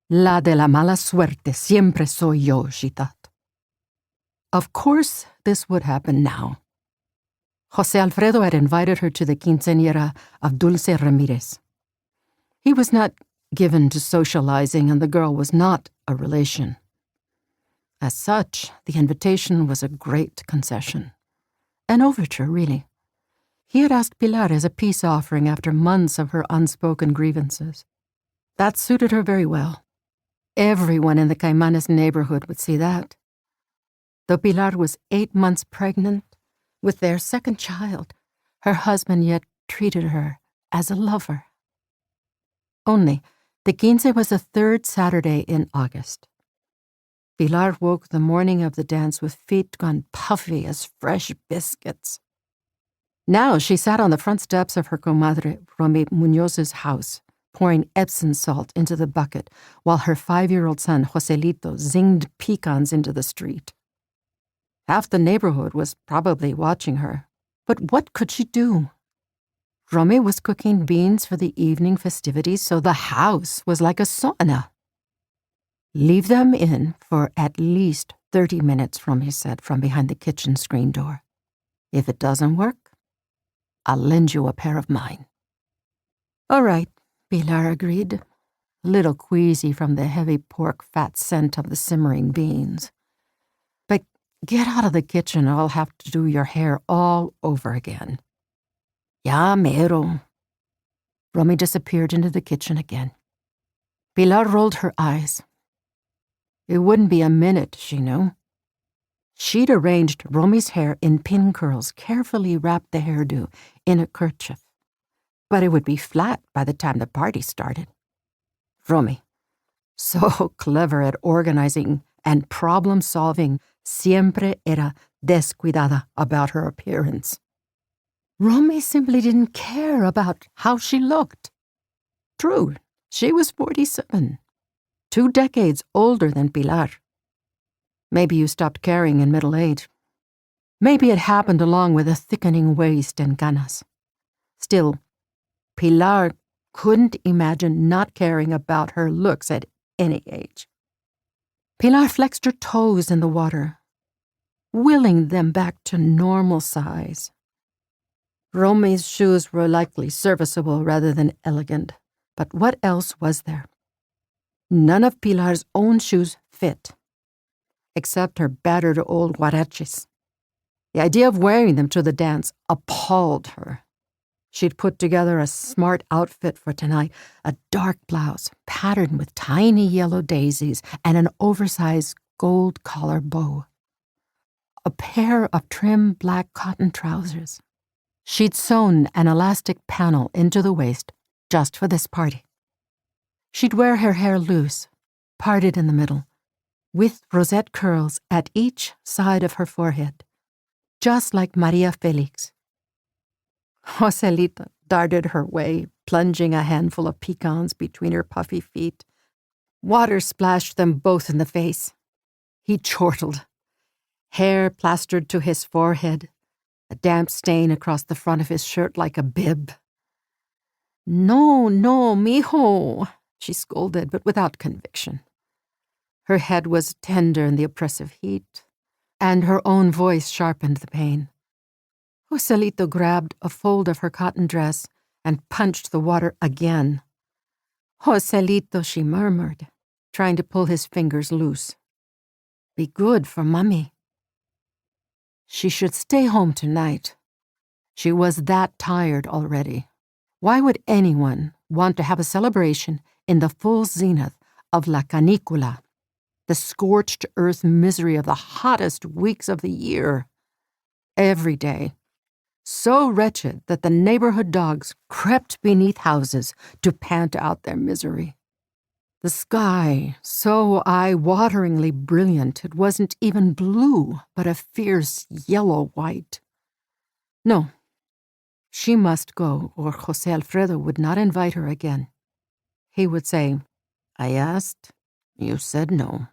La de la mala suerte siempre soy yo, she thought. Of course, this would happen now. José Alfredo had invited her to the quinceañera of Dulce Ramirez. He was not given to socializing, and the girl was not a relation. As such, the invitation was a great concession. An overture, really. He had asked Pilar as a peace offering after months of her unspoken grievances. That suited her very well. Everyone in the Caimanes neighborhood would see that. Though Pilar was 8 months pregnant, with their second child, her husband yet treated her as a lover. Only, the quince was the third Saturday in August. Pilar woke the morning of the dance with feet gone puffy as fresh biscuits. Now she sat on the front steps of her comadre Romy Muñoz's house, pouring Epsom salt into the bucket, while her 5-year-old son Joselito zinged pecans into the street. Half the neighborhood was probably watching her, but what could she do? Romy was cooking beans for the evening festivities, so the house was like a sauna. Leave them in for at least 30 minutes, Romy said from behind the kitchen screen door. If it doesn't work, I'll lend you a pair of mine. All right, Pilar agreed, a little queasy from the heavy pork fat scent of the simmering beans. But get out of the kitchen or I'll have to do your hair all over again. Ya mero. Romy disappeared into the kitchen again. Pilar rolled her eyes. It wouldn't be a minute, she knew. She'd arranged Romy's hair in pin curls, carefully wrapped the hairdo in a kerchief. But it would be flat by the time the party started. Romy, so clever at organizing and problem-solving, siempre era descuidada about her appearance. Romy simply didn't care about how she looked. True, she was 47, 2 decades older than Pilar. Maybe you stopped caring in middle age. Maybe it happened along with a thickening waist and canas. Still, Pilar couldn't imagine not caring about her looks at any age. Pilar flexed her toes in the water, willing them back to normal size. Romy's shoes were likely serviceable rather than elegant, but what else was there? None of Pilar's own shoes fit, except her battered old huaraches. The idea of wearing them to the dance appalled her. She'd put together a smart outfit for tonight, a dark blouse patterned with tiny yellow daisies and an oversized gold collar bow. A pair of trim black cotton trousers. She'd sewn an elastic panel into the waist just for this party. She'd wear her hair loose, parted in the middle, with rosette curls at each side of her forehead, just like Maria Felix. Joselito darted her way, plunging a handful of pecans between her puffy feet. Water splashed them both in the face. He chortled, hair plastered to his forehead, a damp stain across the front of his shirt like a bib. No, mijo, she scolded, but without conviction. Her head was tender in the oppressive heat, and her own voice sharpened the pain. Joselito grabbed a fold of her cotton dress and punched the water again. Joselito, she murmured, trying to pull his fingers loose. Be good for Mommy. She should stay home tonight. She was that tired already. Why would anyone want to have a celebration in the full zenith of La Canicula, the scorched earth misery of the hottest weeks of the year? Every day, so wretched that the neighborhood dogs crept beneath houses to pant out their misery. The sky, so eye-wateringly brilliant it wasn't even blue, but a fierce yellow-white. No, she must go, or José Alfredo would not invite her again. He would say, I asked, you said no.